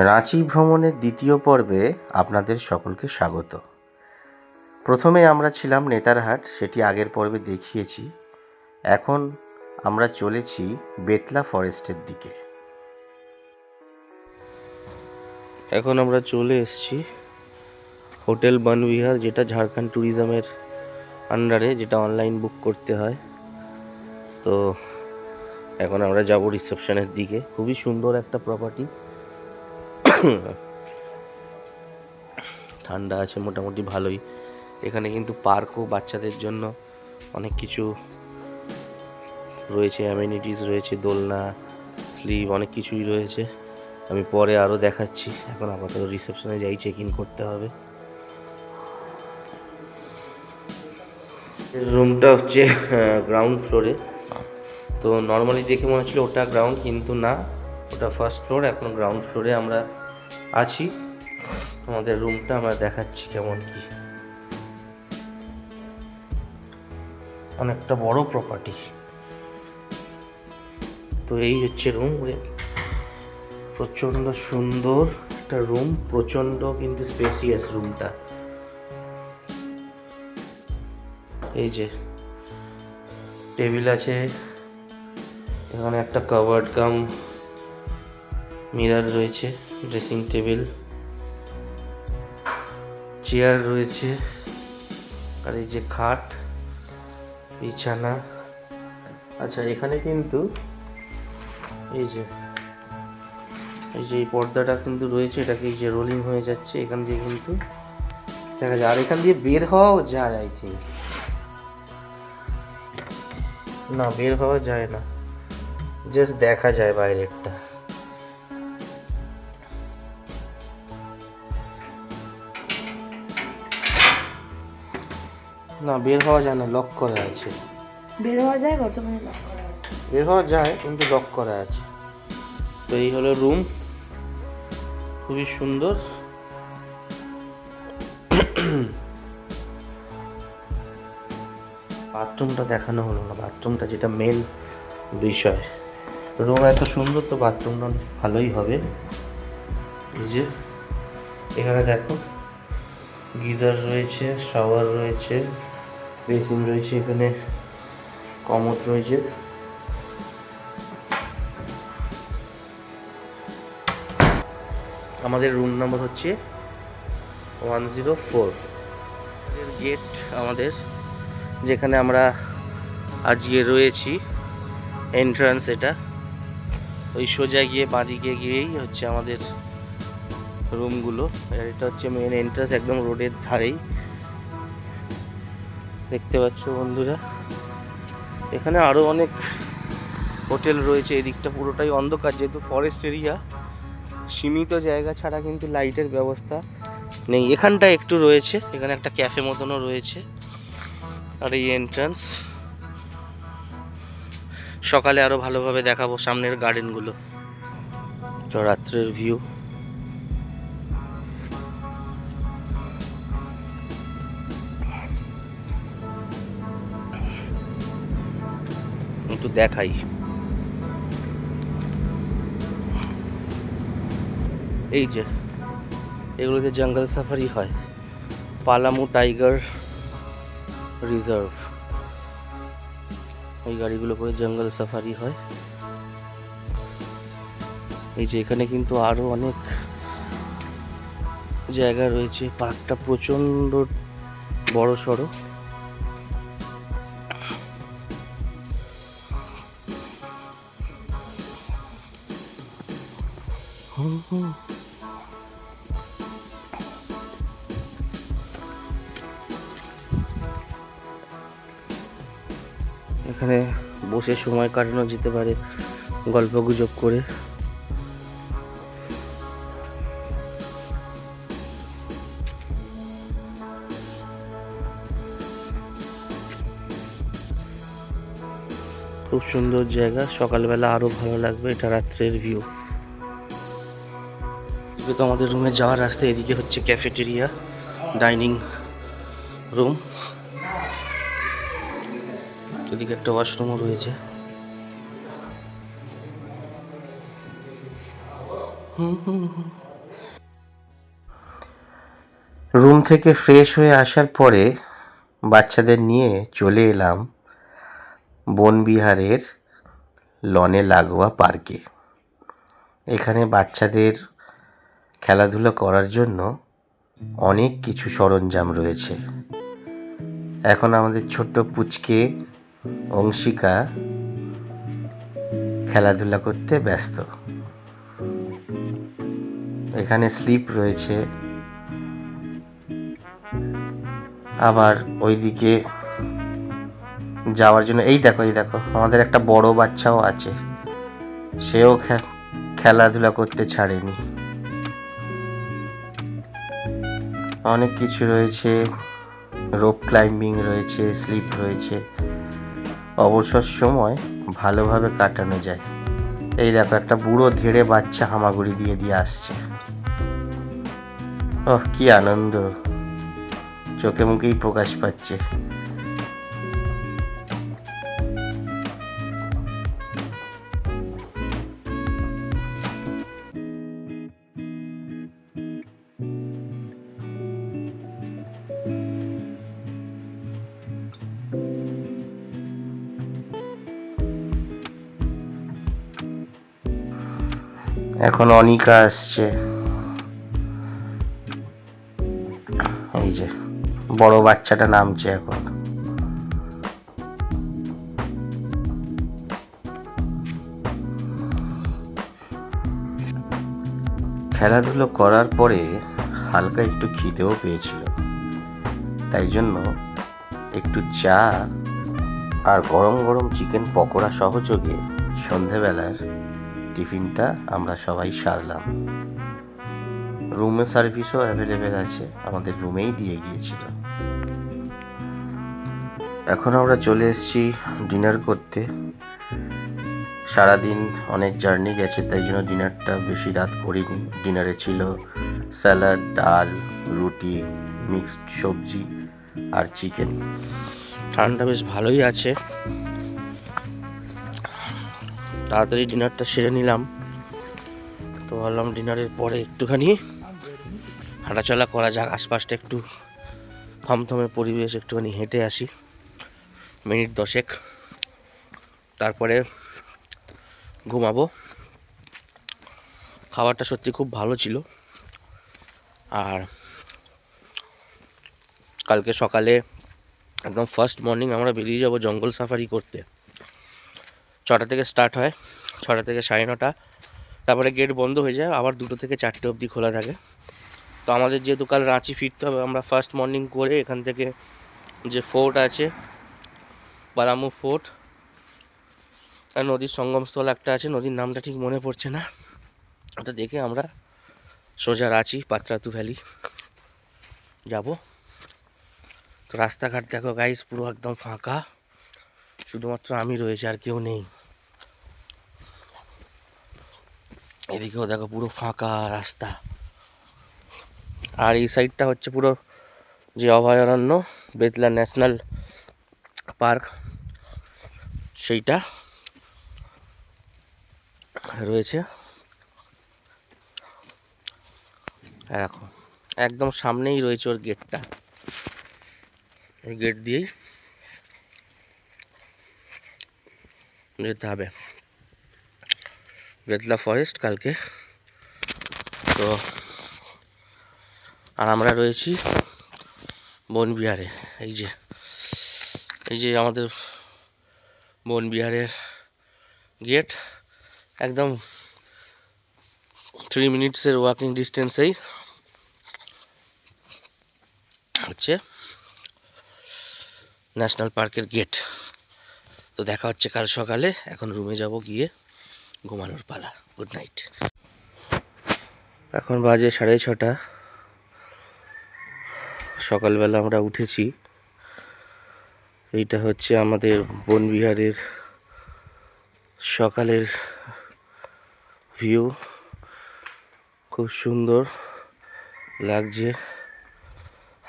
রাঁচি ভ্রমণের দ্বিতীয় পর্বে আপনাদের সকলকে স্বাগত। প্রথমে আমরা ছিলাম নেতারহাট, সেটি আগের পর্বে দেখিয়েছি। এখন আমরা চলেছি বেতলা ফরেস্টের দিকে। এখন আমরা চলে এসেছি হোটেল বনবিহার, যেটা ঝাড়খণ্ড ট্যুরিজমের আন্ডারে, যেটা অনলাইন বুক করতে হয়। তো এখন আমরা যাব রিসেপশনের দিকে। খুবই সুন্দর একটা প্রপার্টি, ঠান্ডা আছে মোটামুটি ভালোই। এখানে কিন্তু পার্কও, বাচ্চাদের জন্য অনেক কিছু রয়েছে, অ্যামেনিটিস রয়েছে, দোলনা, স্লিপ, অনেক কিছুই রয়েছে। আমি পরে আরও দেখাচ্ছি। এখন আপাতত রিসেপশনে যাই, চেক ইন করতে হবে। রুমটা হচ্ছে গ্রাউন্ড ফ্লোরে। তো নর্মালি দেখে মনে হচ্ছিল ওটা গ্রাউন্ড, কিন্তু না, ওটা ফার্স্ট ফ্লোর। এখন গ্রাউন্ড ফ্লোরে আমরা আছি। আমাদের রুমটা আমরা দেখাচ্ছি কেমন কি। অনেকটা বড় প্রপার্টি। তো এই হচ্ছে রুম। প্রচণ্ড সুন্দর একটা রুম, প্রচণ্ড কিন্তু স্পেসিয়াস রুমটা। এই যে টেবিল আছে, এখানে একটা কাভার্ড কাম মিরর রয়েছে, ড্রেসিং টেবিল, চেয়ার রয়েছে, আর এই যে খাট, বিছানা। আচ্ছা, এখানে কিন্তু এই যে এই পর্দাটা কিন্তু রয়েছে, এটাকে এই যে রোলিং হয়ে যাচ্ছে, এখান দিয়ে কিন্তু দেখা যায়। আর এখান দিয়ে বের হওয়াও যায়, আই থিঙ্ক। না, বের হওয়া যায় না, জাস্ট দেখা যায় বাইরেরটা। না, বের হওয়া যায় না, লক করা আছে। বের হওয়া যায়, বর্তমানে লক করা আছে। বের হওয়া যায় কিন্তু লক করা আছে। তো এই হলো রুম, খুবই সুন্দর। বাথরুমটা দেখানো হলো না, বাথরুমটা যেটা মেন বিষয়। রুম এত সুন্দর, তো বাথরুমটা ভালোই হবে। এই যে এখানে দেখো, গিজার রয়েছে, শাওয়ার রয়েছে, বেসিন রয়েছে, এখানে কমোড রয়েছে। আমাদের রুম নাম্বার হচ্ছে 104। গেট আমাদের, যেখানে আমরা আজকে রয়েছি, এন্ট্রান্স এটা। ওই সোজা গিয়ে বাঁদিকে গিয়েই হচ্ছে আমাদের রুমগুলো। এটা হচ্ছে মেন এন্ট্রান্স, একদম রোডের ধারেই। দেখতে পাচ্ছ বন্ধুরা, এখানে আরও অনেক হোটেল রয়েছে। এদিকটা পুরোটাই অন্ধকার, যেহেতু ফরেস্ট এরিয়া, সীমিত জায়গা ছাড়া কিন্তু লাইটের ব্যবস্থা নেই। এখানটা একটু রয়েছে, এখানে একটা ক্যাফে মতনও রয়েছে। আর এই এন্ট্রান্স। সকালে আরো ভালোভাবে দেখাবো সামনের গার্ডেনগুলো। রাত্রের ভিউ। একটু দেখাই। এই যে এগুলোতে জঙ্গল সাফারি হয়, পালামু টাইগার রিজার্ভ। ওই গাড়িগুলো করে জঙ্গল সাফারি হয়। এই যে এখানে কিন্তু আরো অনেক জায়গা রয়েছে। পার্কটা প্রচন্ড বড় সড়ো। এখানে বসে সময় কাটানো যেতে পারে গল্প গুজব করে। খুব সুন্দর জায়গা, সকালবেলা আরো ভালো লাগবে। এটা রাত্রের ভিউ। তো আমাদের রুমে যাওয়ার রাস্তা এদিকে হচ্ছে ক্যাফেটেরিয়া, ডাইনিং রুম। এদিকে একটা ওয়াশরুমও রয়েছে। রুম থেকে ফ্রেশ হয়ে আসার পরে বাচ্চাদের নিয়ে চলে এলাম বনবিহারের লনে লাগোয়া পার্কে। এখানে বাচ্চাদের খেলাধুলো করার জন্য অনেক কিছু সরঞ্জাম রয়েছে। এখন আমাদের ছোট্ট পুচকে অংশিকা খেলাধুলা করতে ব্যস্ত। এখানে স্লিপ রয়েছে, আবার ওইদিকে যাওয়ার জন্য এই দেখো আমাদের একটা বড় বাচ্চাও আছে, সেও খেলাধুলা করতে ছাড়েনি। অনেক কিছু রয়েছে, রোপ ক্লাইম্বিং রয়েছে, স্লিপ রয়েছে। অবসর সময় ভালোভাবে কাটানো যায়। এই দেখো একটা বুড়ো ধেড়ে বাচ্চা হামাগুড়ি দিয়ে আসছে। ওহ, কি আনন্দ, চোখে মুখেই প্রকাশ পাচ্ছে। এখন অনিকা আসছে, এই যে বড় বাচ্চাটা নামছে এখন। খেলাধুলো করার পরে হালকা একটু খিদেও পেয়েছিল, তাই জন্য একটু চা আর গরম গরম চিকেন পকোড়া সহযোগে সন্ধেবেলার টিফিনটা আমরা সবাই সারলাম। রুমে সার্ভিসও অ্যাভেলেবেল আছে, আমাদের রুমেই দিয়ে গিয়েছিল। এখন আমরা চলে এসেছি ডিনার করতে। সারাদিন অনেক জার্নি গেছে, তাই জন্য ডিনারটা বেশি রাত করিনি। ডিনারে ছিল স্যালাড, ডাল, রুটি, মিক্সড সবজি আর চিকেন। ঠান্ডা বেশ ভালোই আছে, তাড়াতাড়ি ডিনারটা সেরে নিলাম। তো ভাবলাম ডিনারের পরে একটুখানি হাঁটাচলা করা যাক, আশপাশটা একটু থমথমে পরিবেশ, একটুখানি হেঁটে আসি মিনিট 10, তারপরে ঘুমাবো। খাবারটা সত্যি খুব ভালো ছিল। আর কালকে সকালে একদম ফার্স্ট মর্নিং আমরা বেরিয়ে যাব জঙ্গল সাফারি করতে। 6টা থেকে স্টার্ট হয়, 6টা থেকে 9:30, তারপরে গেট বন্ধ হয়ে যায়, আবার 2টো থেকে 4টে অবধি খোলা থাকে। তো আমাদের যেহেতু কাল রাঁচি ফিরতে হবে, আমরা ফার্স্ট মর্নিং করে এখান থেকে যে ফোর্ট আছে বালামু ফোর্ট, আর নদীর সঙ্গমস্থল একটা আছে, নদীর নামটা ঠিক মনে পড়ছে না, ওটা দেখে আমরা সোজা রাঁচি পাত্রাতু ভ্যালি যাব। তো রাস্তাঘাট দেখো গাইস, পুরো একদম ফাঁকা, শুধুমাত্র আমি রয়েছে, আর কেউ নেই। এদিকেও দেখো পুরো ফাঁকা রাস্তা। আর এই সাইডটা হচ্ছে পুরো যে অভয়ারণ্য বেতলা ন্যাশনাল পার্ক, সেইটা রয়েছে। দেখো একদম সামনেই রয়েছে ওর গেটটা, এই গেট দিয়েই যেতে হবে বেতলা ফরেস্ট কালকে। তো আর আমরা রয়েছি বনবিহারে। এই যে আমাদের বনবিহারের গেট, একদম 3 মিনিটসের ওয়াকিং ডিস্টেন্সেই হচ্ছে ন্যাশনাল পার্কের গেট। তো দেখা হচ্ছে কাল সকালে। এখন রুমে যাব, গিয়ে ঘুমানোর পালা। Good night. এখন বাজে 6:30। সকালবেলা আমরা উঠেছি। এইটা হচ্ছে আমাদের বনবিহারের সকালের ভিউ, খুব সুন্দর লাগছে।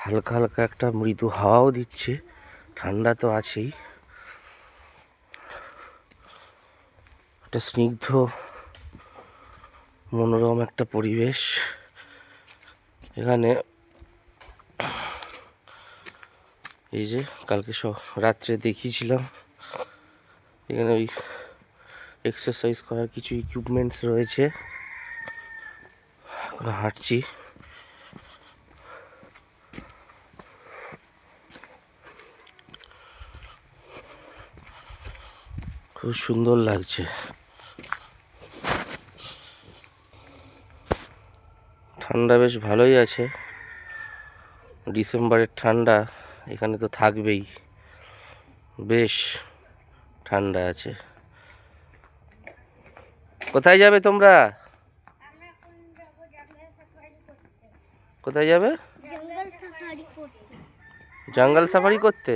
হালকা হালকা একটা মৃদু হাওয়াও দিচ্ছে, ঠান্ডা তো আছেই। একটা স্নিগ্ধ মনোরম একটা পরিবেশ। এখানে এই যে কালকে রাত্রে দেখিয়েছিলাম, এখানে ওই এক্সারসাইজ করার কিছু ইকুইপমেন্টস রয়েছে। এখন হাঁটছি। খুব সুন্দর লাগছে। ঠান্ডা বেশ ভালোই আছে, ডিসেম্বরের ঠান্ডা এখানে তো থাকবেই, বেশ ঠান্ডা আছে। কোথায় যাবে তোমরা? কোথায় যাবে? জঙ্গল সাফারি করতে।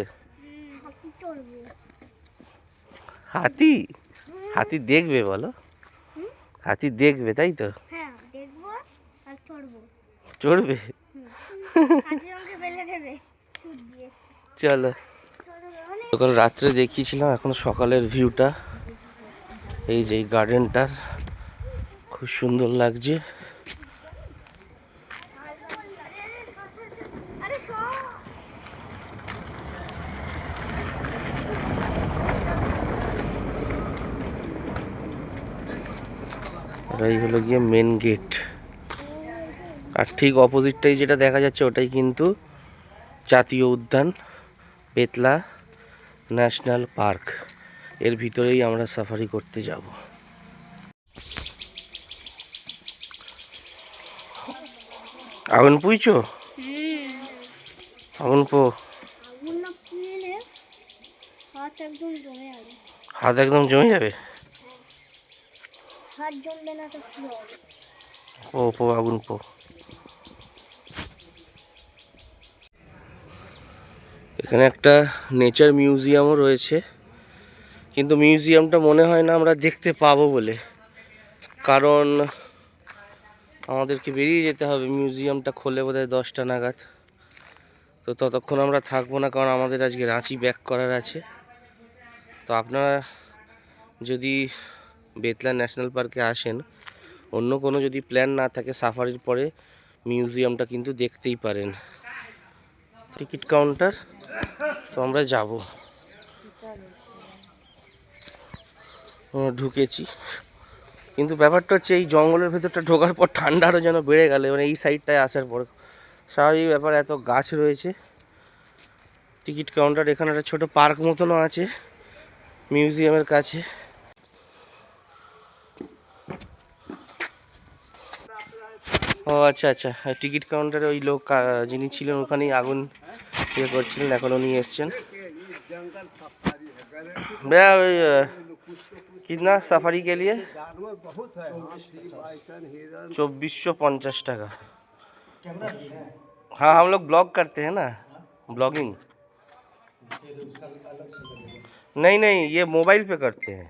হাতি? হাতি দেখবে বলো? হাতি দেখবে তাই তো? চড়বে? চলো। সকাল রাত্রে দেখিয়েছিলাম, এখন সকালের ভিউটা এই যে গার্ডেনটার খুব সুন্দর লাগছে। এটাই হলো গিয়ে মেন গেট, আর ঠিক অপোজিটটাই যেটা দেখা যাচ্ছে ওটাই কিন্তু জাতীয় উদ্যান বেতলা ন্যাশনাল পার্ক। এর ভিতরেই আমরা সাফারি করতে যাব। আগুন পুইছো? আগুন পো। হাত একদম জমে যাবে। ও পো, আগুন পো। এখানে একটা নেচার মিউজিয়ামও রয়েছে, কিন্তু মিউজিয়ামটা মনে হয় না আমরা দেখতে পাবো বলে, কারণ আমাদেরকে বেরিয়ে যেতে হবে। মিউজিয়ামটা খোলে বোধহয় 10টা নাগাদ, তো ততক্ষণ আমরা থাকবো না, কারণ আমাদের আজকে রাঁচি ব্যাক করার আছে। তো আপনারা যদি বেতলা ন্যাশনাল পার্কে আসেন, অন্য কোনো যদি প্ল্যান না থাকে, সাফারির পরে মিউজিয়ামটা কিন্তু দেখতেই পারেন। টিকিট কাউন্টার, তো আমরা যাব। ঢুকেছি, কিন্তু ব্যাপারটা হচ্ছে এই জঙ্গলের ভেতরটা ঢোকার পর ঠান্ডা আরও যেন বেড়ে গেল, মানে এই সাইডটায় আসার পর। স্বাভাবিক ব্যাপার, এত গাছ রয়েছে। টিকিট কাউন্টার, এখানে একটা ছোটো পার্ক মতনও আছে মিউজিয়ামের কাছে। ও আচ্ছা আচ্ছা, টিকিট কাউন্টারে ওই লোক যিনি ছিলেন ওখানেই আগুন ইয়ে করছিলেন, এখন উনি এসছেন। भैया कितना सफारी के लिए? 2450 টাকা। हाँ, हम लोग ब्लॉग करते हैं ना, ब्लॉगिंग। नहीं नहीं, ये मोबाइल पे करते हैं,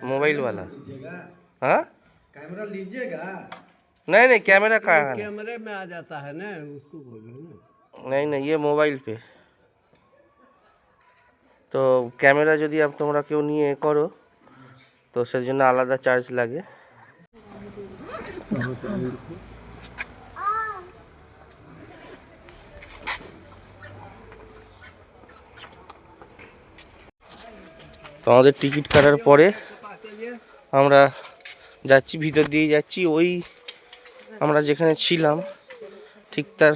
मोबाइल वाला। हाँ, कैमरा लीजिएगा? नहीं नहीं, कैमरा का कैमरे में आ जाता है ना, उसको बोलो ना। नहीं नहीं, ये मोबाइल पे। তো ক্যামেরা যদি তোমরা কেউ নিয়ে করো তো সেই জন্য আলাদা চার্জ লাগে। তো আমাদের টিকিট কাটার পরে আমরা যাচ্ছি, ভিতর দিয়ে যাচ্ছি। ওই আমরা যেখানে ছিলাম ঠিক তার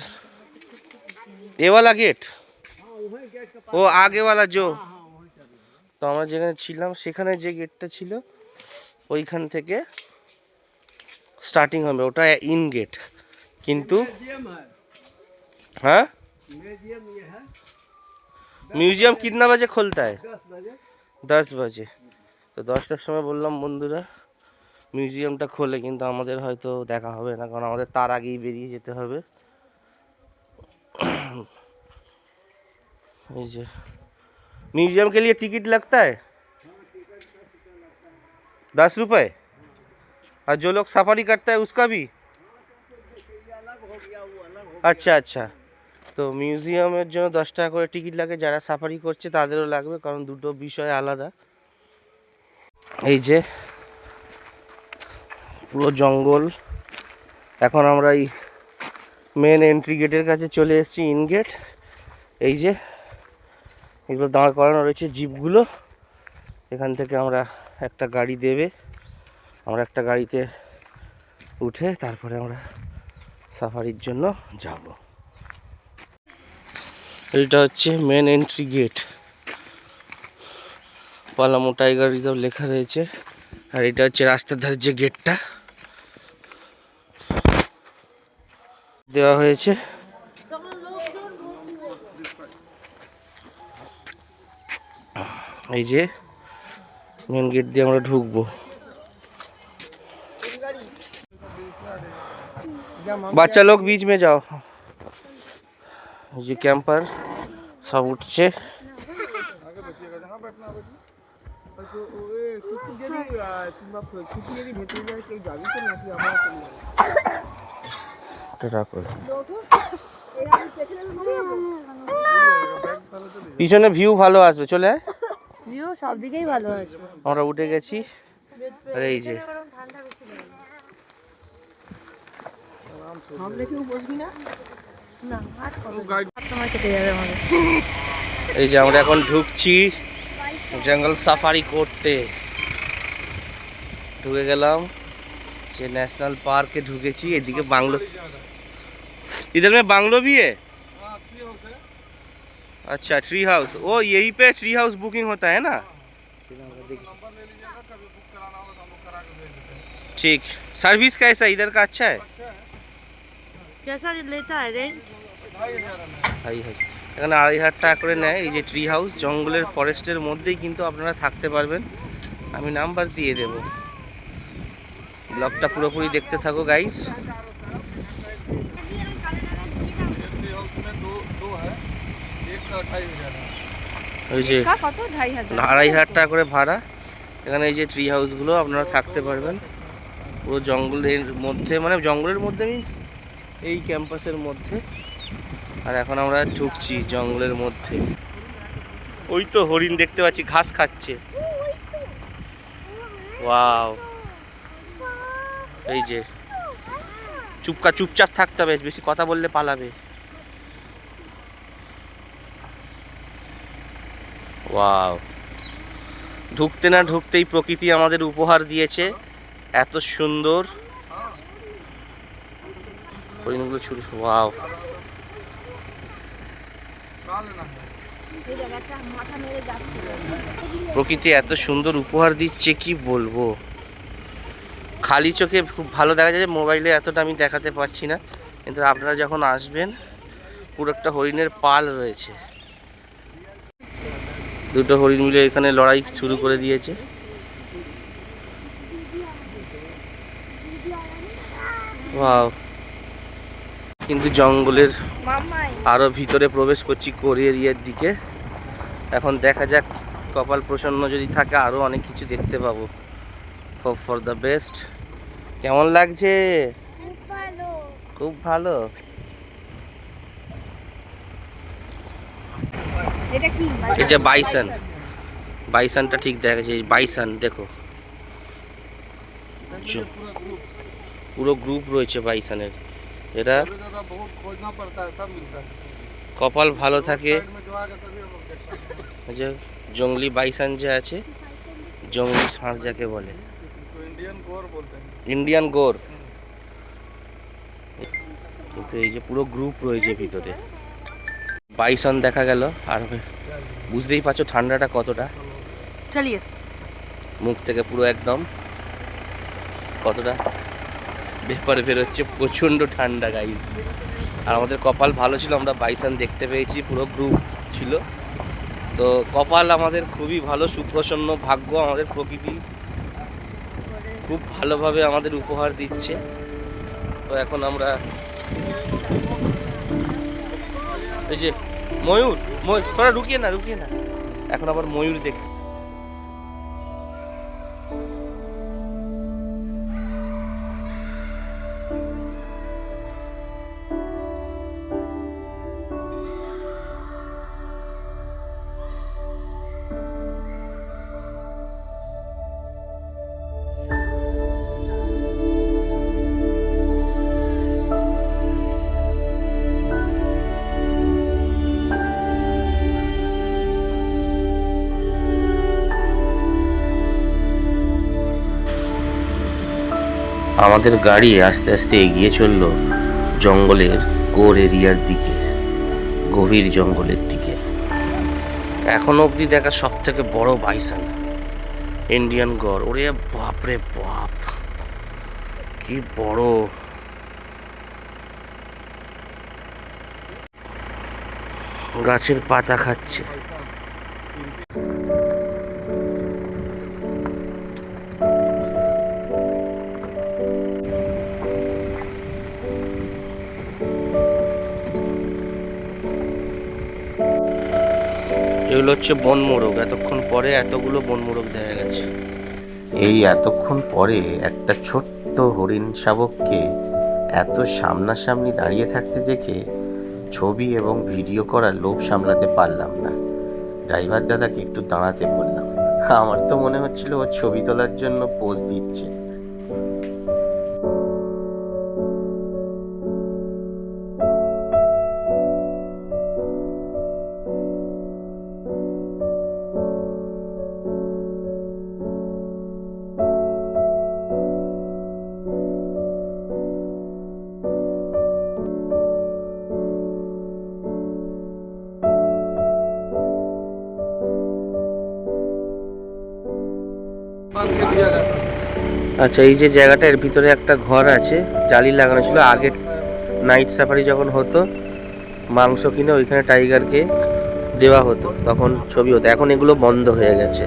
এওয়ালা গেট, ও আগেওয়ালা জো। তো আমরা যেখানে ছিলাম সেখানে যে গেটটা ছিল ওইখান থেকে স্টার্টিং হবে, ওটা ইন গেট। কিন্তু हाँ, म्यूजियम कितना बजे खुलता है? 10 बजे। তো 10টার সময় বললাম বন্ধুরা মিউজিয়ামটা খোলে, কিন্তু আমাদের হয়তো দেখা হবে না, কারণ আমাদের তার আগেই বেরিয়ে যেতে হবে। এই যে म्यूजियम के लिए टिकट लगता है 10 रुपये, और जो लोग सफारी करता है उसका भी? अच्छा अच्छा, তো মিউজিয়ামের জন্য 10 টাকা করে টিকিট লাগে, যারা সাফারি করছে তাদেরও লাগবে, কারণ দুটো বিষয় আলাদা। এই যে পুরো জঙ্গল, এখন আমরা এই মেন এন্ট্রি গেটের কাছে চলে এসেছি, ইন গেট। এই যে এগুলো দাঁড় করানো রয়েছে জিপগুলো। এখান থেকে আমরা একটা গাড়ি দেবে, আমরা একটা গাড়িতে উঠে তারপরে আমরা সাফারির জন্য যাব। এইটা হচ্ছে main entry gate, Palamu tiger reserve লেখা রয়েছে। আর এটা হচ্ছে রাস্তার ধারে যে গেটটা দেওয়া হয়েছে। এই যে মেন গেট দিয়ে আমরা ঢুকবো। বাচ্চা লোক बीच में जाओ। ये कैंपर सब उठছে। পিছনে ভিউ ভালো আসবে, চলে আয়। ভিউ সব দিকেই ভালো আছে। আমরা উঠে গেছি। আর এই যে এই যে আমরা এখন ঢুকছি জঙ্গল সাফারি করতে। ঢুকে গেলাম, যে ন্যাশনাল পার্কে ঢুকেছি। এদিকে বাংলো, इधर में बांग्लो भी है। अच्छा ट्री हाउस, ओ यहीं पे ट्री हाउस बुकिंग होता है ना। ठीक, सर्विस कैसा इधर का अच्छा है? कैसा लेता है रेंट? এখানে 2500 টাকা করে নেয়। এই যে ট্রি হাউস, জঙ্গলের ফরেস্টের মধ্যেই কিন্তু আপনারা থাকতে পারবেন। আমি নাম্বার দিয়ে দেব, ব্লগটা পুরোপুরি দেখতে থাকো গাইস। ওই যে 2500 টাকা করে ভাড়া। এখানে এই যে ট্রি হাউসগুলো আপনারা থাকতে পারবেন পুরো জঙ্গলের মধ্যে, মানে জঙ্গলের মধ্যে মিন্স এই ক্যাম্পাসের মধ্যে। আর এখন আমরা ঢুকছি জঙ্গলের মধ্যে। ওই তো হরিণ দেখতে পাচ্ছি, ঘাস খাচ্ছে। ওয়াও, এই যে চুপচাপ থাকতে হবে, বেশি কথা বললে পালাবে। ওয়াও, ঢুকতে না ঢুকতেই প্রকৃতি আমাদের উপহার দিয়েছে এত সুন্দর হরিণগুলো ছুটে। ওয়াও, প্রকৃতি এত সুন্দর উপহার দিচ্ছে কি বলবো। খালি চোখে খুব ভালো দেখা যায়, মোবাইলে এতটা আমি দেখাতে পারছি না, কিন্তু আপনারা যখন আসবেন পুরো একটা হরিণের পাল রয়েছে। দুটো হরিণ মিলে এখানে লড়াই শুরু করে দিয়েছে। ওয়াও, কিন্তু জঙ্গলের আরো ভিতরে প্রবেশ করছি কোরি এরিয়ার দিকে। এখন দেখা যাক, কপাল প্রসন্ন যদি থাকে আরো অনেক কিছু দেখতে পাবো। Hope for the best. কেমন লাগছে? খুব ভালো। এটা বাইসন, বাইসনটা ঠিক দেখা যাচ্ছে। বাইসন দেখো, পুরো গ্রুপ রয়েছে বাইসনের। এটা কপাল ভালো থাকে। যে জঙ্গলি বাইসন যে আছে, জঙ্গলি ষাঁড় যাকে বলে, ইন্ডিয়ান গোর। কিন্তু এই যে পুরো গ্রুপ রয়েছে ভিতরে, বাইসন দেখা গেল। আর বুঝতেই পারছো ঠান্ডাটা কতটা, চলিয়ে মুখ থেকে পুরো একদম কতটা ব্যাপারে বেরোচ্ছে, প্রচণ্ড ঠান্ডা গাইস। আর আমাদের কপাল ভালো ছিল, আমরা বাইসন দেখতে পেয়েছি, পুরো গ্রুপ ছিল। তো কপাল আমাদের খুবই ভালো, সুপ্রসন্ন ভাগ্য। আমাদের প্রকৃতি খুব ভালোভাবে আমাদের উপহার দিচ্ছে। তো এখন আমরা এই যে ময়ূর, তোরা রুকিয়ে না এখন আবার ময়ূর দেখতে। আমাদের গাড়ি আস্তে আস্তে এগিয়ে চলল জঙ্গলের কোর এরিয়ার দিকে, গভীর জঙ্গলের দিকে। এখনো অবধি দেখা সব থেকে বড় বাইসন, ইন্ডিয়ান গড়। ওরে বাপরে বাপ, কি বড়! গাছের পাতা খাচ্ছে। এগুলো হচ্ছে বনমোরগ। এতক্ষণ পরে এতগুলো বনমোরগ দেখা গেছে। এই এতক্ষণ পরে একটা ছোট্ট হরিণ শাবককে এত সামনাসামনি দাঁড়িয়ে থাকতে দেখে ছবি এবং ভিডিও করার লোভ সামলাতে পারলাম না। ড্রাইভার দাদাকে একটু দাঁড়াতে বললাম। আমার তো মনে হচ্ছিল ও ছবি তোলার জন্য পোজ দিচ্ছে। আচ্ছা, এই যে জায়গাটা, এর ভিতরে একটা ঘর আছে, জালি লাগানো ছিল। আগে নাইট সাফারি যখন হতো, মাংস কিনে ওইখানে টাইগারকে দেওয়া হতো, তখন ছবি হতো। এখন এগুলো বন্ধ হয়ে গেছে।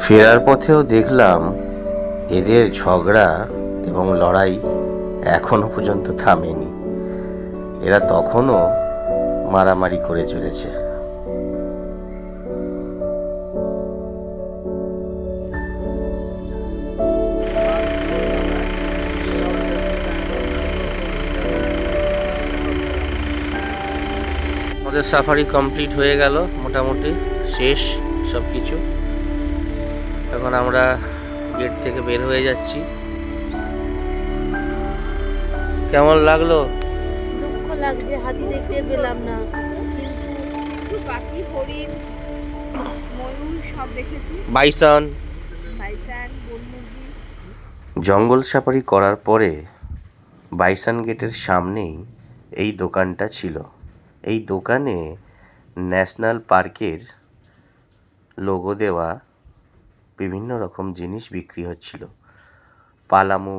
ফেরার পথেও দেখলাম এদের ঝগড়া এবং লড়াই এখনো পর্যন্ত থামেনি। এরা তখনও মারামারি করে চলেছে। আমাদের সাফারি কমপ্লিট হয়ে গেল, মোটামুটি শেষ সব কিছু। এখন আমরা গেট থেকে বের হয়ে যাচ্ছি। কেমন লাগলো? দুঃখ লাগছে, হাতি দেখতে পেলাম না, কিন্তু পাখি, হরিণ, ময়ূর সব দেখেছি। বাইসন, বনমুরগি। জঙ্গল সাফারি করার পরে বাইসন গেটের সামনেই এই দোকানটা ছিল। এই দোকানে ন্যাশনাল পার্কের লোগো দেওয়া বিভিন্ন রকম জিনিস বিক্রি হচ্ছিল। পালামু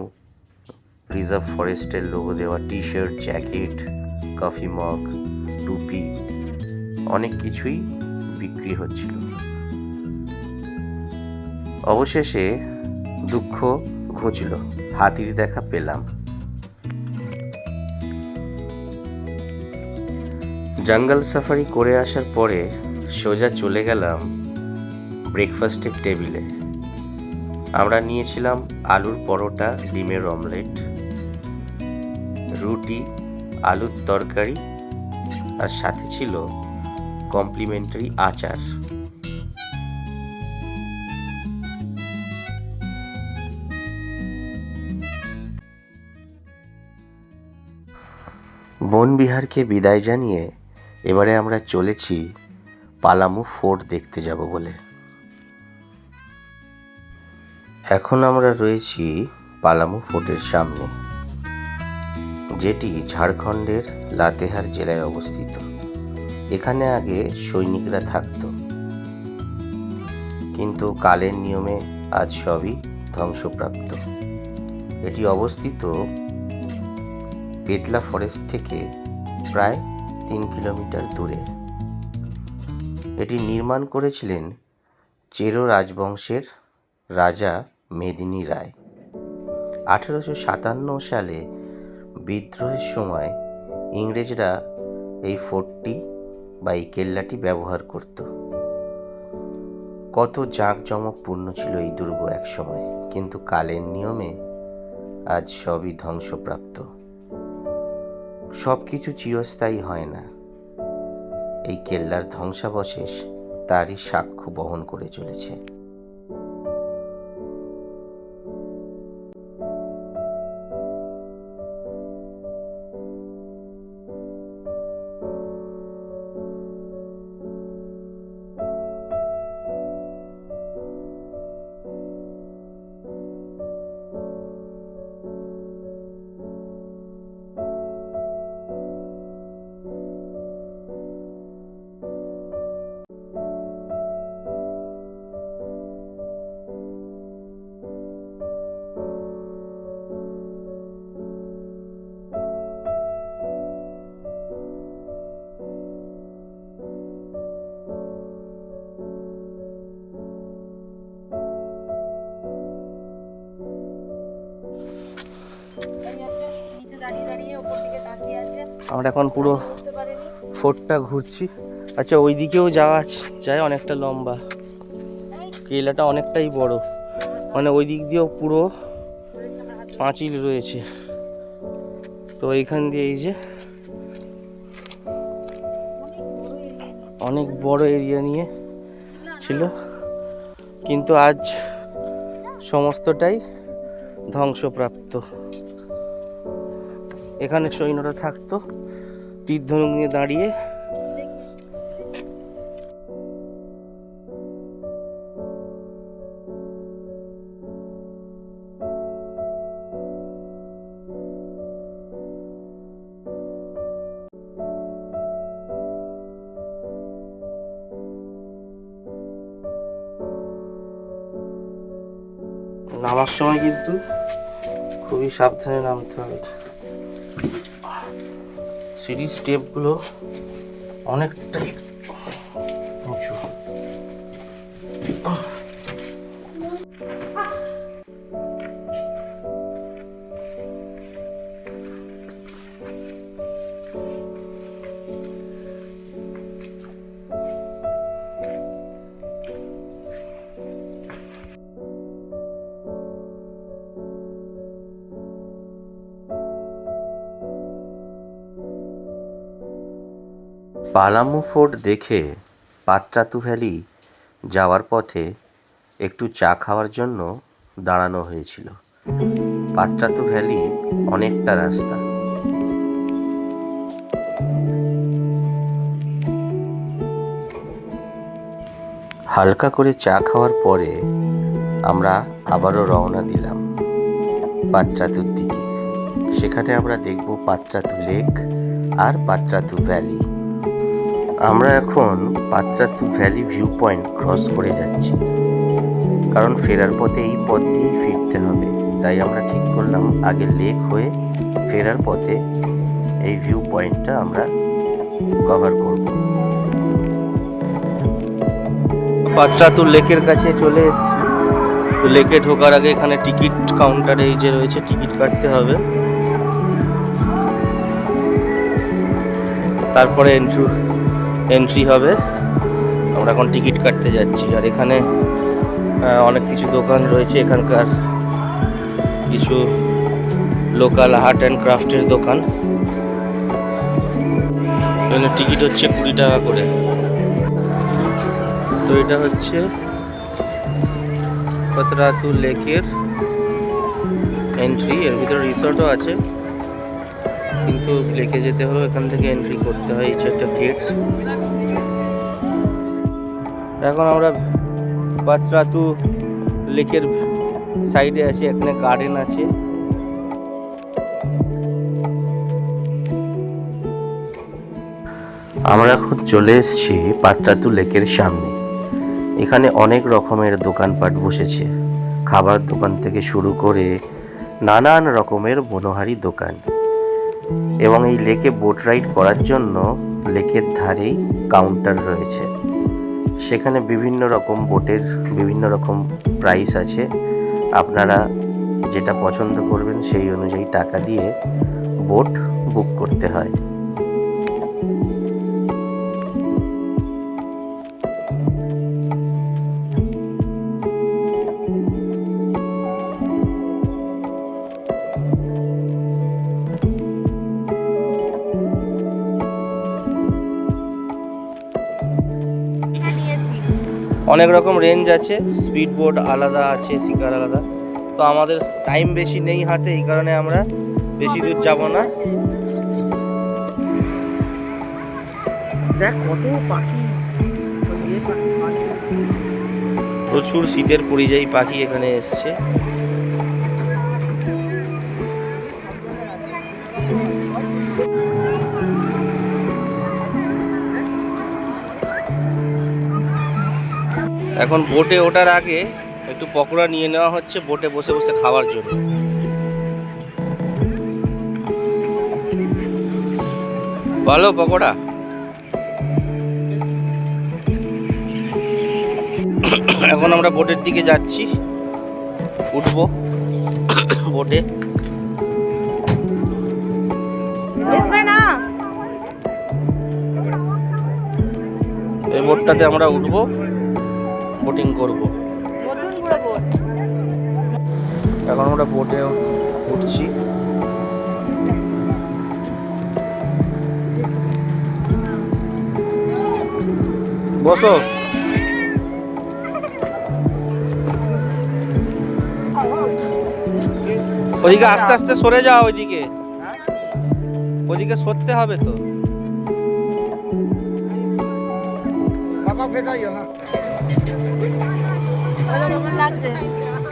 রিজার্ভ ফরেস্টের লোগো দেওয়া T shirt, jacket, coffee mug, টুপি, অনেক কিছুই বিক্রি হচ্ছিল। অবশেষে দুঃখ ঘুচল, হাতির দেখা পেলাম। জঙ্গল সাফারি করে আসার পরে সোজা চলে গেলাম ব্রেকফাস্টের টেবিলে। আমরা নিয়েছিলাম আলুর পরোটা, ডিমের অমলেট, রুটি, আলুর তরকারি, আর সাথে ছিল কমপ্লিমেন্টারি আচার। বনবিহারকে বিদায় জানিয়ে এবারে আমরা চলেছি পালামু ফোর্ট দেখতে যাব বলে। এখন আমরা রয়েছি পালামু ফোর্টের সামনে, যেটি ঝাড়খণ্ডের লাতেহার জেলায় অবস্থিত। এখানে আগে সৈনিকরা থাকত, কিন্তু কালের নিয়মে আজ সবই ধ্বংসপ্রাপ্ত। এটি অবস্থিত পেতলা ফরেস্ট থেকে প্রায় 3 কিলোমিটার দূরে। এটি নির্মাণ করেছিলেন চেরো রাজবংশের রাজা মেদিনী রায়। 1857 সালে বিদ্রোহের সময় ইংরেজরা এই ফোর্টটি বা এই কেল্লাটি ব্যবহার করত। কত জাঁকজমকপূর্ণ ছিল এই দুর্গ এক সময়, কিন্তু কালের নিয়মে আজ সবই ধ্বংসপ্রাপ্ত। সব কিছু চিরস্থায়ী হয় না। এই কেল্লার ধ্বংসাবশেষ তারই সাক্ষ্য বহন করে চলেছে। দাঁড়িয়ে দাঁড়িয়ে ওপর দিকে তাকিয়ে আছে, আমরা এখন পুরো বুঝতে পারেনি। ফোর্টটা ঘুরছি। আচ্ছা, ওই দিকেও যাওয়া যায়, অনেকটা লম্বা, কেলাটা অনেকটাই বড়, মানে ওই দিক দিয়েও পুরো পাঁচিল রয়েছে। তো এইখান দিয়ে এই যে অনেক বড় এরিয়া নিয়ে ছিল, কিন্তু আজ সমস্তটাই ধ্বংসপ্রাপ্ত। এখানে সৈন্যরা থাকতো তীর ধনুক নিয়ে দাঁড়িয়ে। নামার সময় কিন্তু খুবই সাবধানে নামতে হবে। সিঁড়ি স্টেপগুলো অনেকটাই উঁচু। পালামু ফোর্ট দেখে পাত্রাতু ভ্যালি যাওয়ার পথে একটু চা খাওয়ার জন্য দাঁড়ানো হয়েছিল। পাত্রাতু ভ্যালি অনেকটা রাস্তা। হালকা করে চা খাওয়ার পরে আমরা আবারও রওনা দিলাম পাত্রাতুর দিকে। সেখানে আমরা দেখব পাত্রাতু লেক আর পাত্রাতু ভ্যালি। আমরা এখন Patratu valley view point cross করে যাচ্ছি, কারণ ফেরার পথে এই পথ দিয়েই ফিরতে হবে। তাই আমরা ঠিক করলাম আগে লেক হয়ে ফেরার পথে এই ভিউ পয়েন্টটা আমরা কভার করব। পাত্রাতু লেকের কাছে চলে এসেছি। তো লেকে ঢোকার আগে এখানে টিকিট কাউন্টারে এই যে রয়েছে, টিকিট কাটতে হবে, তারপরে এন্ট্রি হবে। আমরা এখন টিকিট কাটতে যাচ্ছি। আর এখানে অনেক কিছু দোকান রয়েছে, এখানকার কিছু লোকাল আর্ট অ্যান্ড ক্রাফটের দোকান। এখানে টিকিট হচ্ছে 20 টাকা করে। তো এটা হচ্ছে পাত্রাতু লেকের এন্ট্রি। এর ভিতরে রিসর্টও আছে, কিন্তু লেকে যেতে হলেও এখান থেকে এন্ট্রি করতে হয়। এই যে একটা গেট। এখন আমরা পাত্রাতু লেকের সাইডে আছি, এখানে গার্ডেন আছে। আমরা এখন চলে এসেছি পাত্রাতু লেকের সামনে। এখানে অনেক রকমের দোকানপাট বসেছে, খাবার দোকান থেকে শুরু করে নানান রকমের মনোহারী দোকান। এবং এই লেকে বোট রাইড করার জন্য লেকের ধারেই কাউন্টার রয়েছে। সেখানে বিভিন্ন রকম বোটের বিভিন্ন রকম প্রাইস আছে। আপনারা যেটা পছন্দ করবেন সেই অনুযায়ী টাকা দিয়ে বোট বুক করতে হয়। অনেক রকম রেঞ্জ আছে, স্পিড বোট আলাদা আছে, শিকার আলাদা। তো আমাদের টাইম বেশি নেই হাতে, এই কারণে আমরা বেশি দূর যাব না। দেখ কত পাখি, প্রচুর শীতের পরিযায়ী পাখি এখানে এসছে। এখন বোটে ওঠার আগে একটু পকোড়া নিয়ে নেওয়া হচ্ছে বোটে বসে বসে খাওয়ার জন্য। ভালো পকোড়া। এখন আমরা বোটের দিকে যাচ্ছি, উঠবো বোটে। বোটটাতে আমরা উঠবো, বোটিং করব। নতুন বড় বোট। এখন আমরা বোটে উঠছি। বসো। ওইদিকে আস্তে আস্তে সরে যাও, ওইদিকে ওইদিকে সরতে হবে তো। কেমন লাগছে?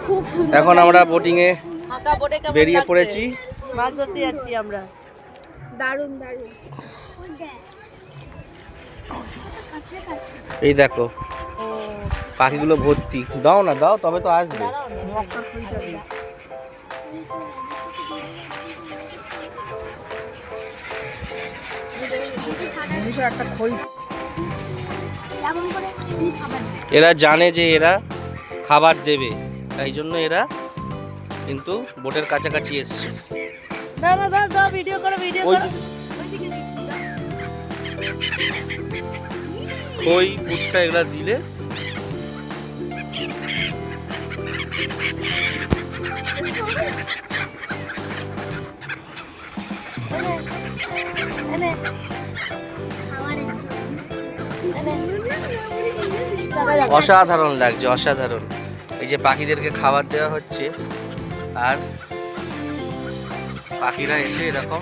খুব সুন্দর। এখন আমরা বোটিং এ ফাঁকা বোটে কেমন বেরিয়ে লাগছে? পড়েছি। মাছ ধরতে যাচ্ছি আমরা। দারুণ দারুণ। এই দেখো পাখিগুলো ভর্তি। দাও না, দাও তবে তো আসবে। মক্কা খুঁজে যাবে। এরা জানে যে এরা খাবার দেবে, তাই জন্য এরা কিন্তু বোটের কাছাকাছি এসছে। দাও না, দাও দাও, ভিডিও করো, ভিডিও ওই করো। খই পুটটা এগুলা দিলে এনে, এনে। অসাধারণ লাগছে, অসাধারণ। এই যে পাখিদেরকে খাবার দেওয়া হচ্ছে, আর পাখিরা এসে এরকম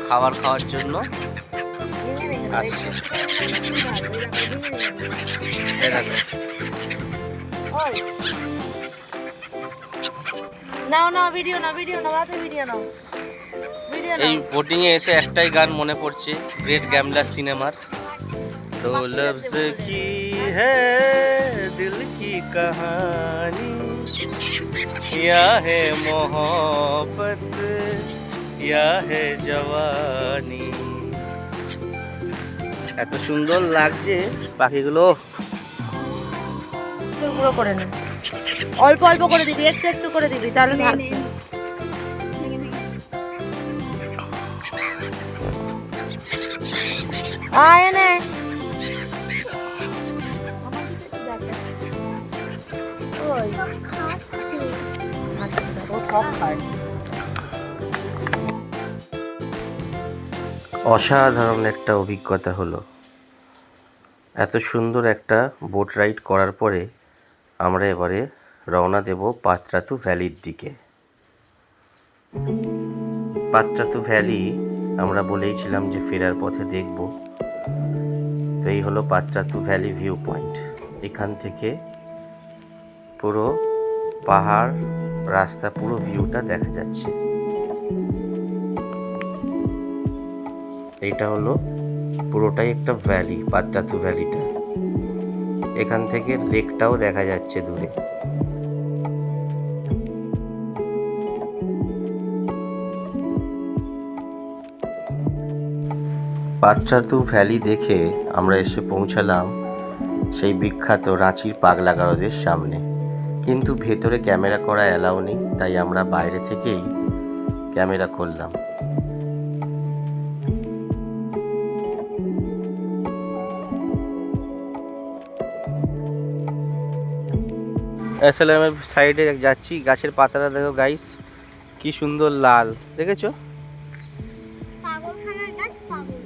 খাবার খাওয়ার জন্য আসছে। এই দেখো। ওই। নাও নাও, ভিডিও নাও, ভিডিও নাও, হাতে ভিডিও নাও, ভিডিও এই নাও। বোটিং এ এসে একটাই গান মনে পড়ছে গ্রেট গ্যামলার সিনেমার, तो लफ्ज की है दिल की कहानी, या है मोहब्बत या है जवानी। এত সুন্দর লাগছে পাখিগুলো। পুরো করে নে, অল্প অল্প করে দিবি, একটু একটু করে দিবি, তাহলে থাকবে। আয় নে। অসাধারণ একটা অভিজ্ঞতা হলো। এত সুন্দর একটা বোট রাইড করার পরে আমরা এবারে রওনা দেব পাত্রাতু ভ্যালির দিকে। পাত্রাতু ভ্যালি আমরা বলেইছিলাম যে ফেরার পথে দেখব। তো এই হলো পাত্রাতু ভ্যালি ভিউ পয়েন্ট। এখান থেকে পুরো পাহাড়, রাস্তা, পুরো ভিউটা দেখা যাচ্ছে। এইটা হলো পুরোটাই একটা ভ্যালি, পাত্রাতু ভ্যালিটা। এখান থেকে লেকটাও দেখা যাচ্ছে দূরে। পাত্রাতু ভ্যালি দেখে আমরা এসে পৌঁছালাম সেই বিখ্যাত রাঁচির পাগলা গারদের সামনে। কিন্তু ভেতরে ক্যামেরা করা অ্যালাউ নেই, তাই আমরা বাইরে থেকেই ক্যামেরা করলাম। এসএলএম এর সাইডে যাচ্ছি, গাছের পাতাটা দেখো গাইস কি সুন্দর লাল, দেখেছো? পাগলখানার গাছ পাগল।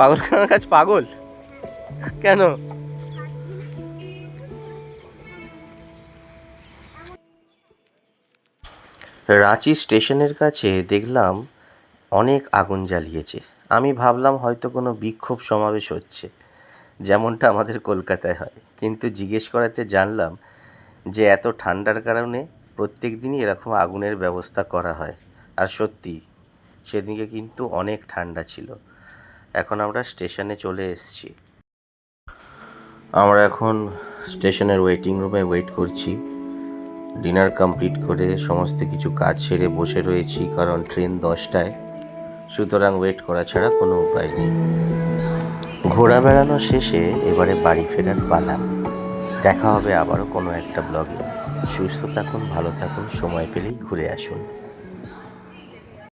পাগলখানার গাছ পাগল কেন? রাঁচি স্টেশনের কাছে দেখলাম অনেক আগুন জ্বালিয়েছে। আমি ভাবলাম হয়তো কোনো বিক্ষোভ সমাবেশ হচ্ছে, যেমনটা আমাদের কলকাতায় হয়। কিন্তু জিজ্ঞেস করাতে জানলাম যে এত ঠান্ডার কারণে প্রত্যেক দিনই এরকম আগুনের ব্যবস্থা করা হয়। আর সত্যি সেদিকে কিন্তু অনেক ঠান্ডা ছিল। এখন আমরা স্টেশনে চলে এসেছি। আমরা এখন স্টেশনের ওয়েটিং রুমে ওয়েট করছি। ডিনার কমপ্লিট করে সমস্ত কিছু কাজ সেরে বসে রয়েছি, কারণ ট্রেন 10টায়, সুতরাং ওয়েট করা ছাড়া কোনো উপায় নেই। ঘোরা বেড়ানো শেষে এবারে বাড়ি ফেরার পালা। দেখা হবে আবারও কোনো একটা ব্লগে। সুস্থ থাকুন, ভালো থাকুন, সময় পেলেই ঘুরে আসুন।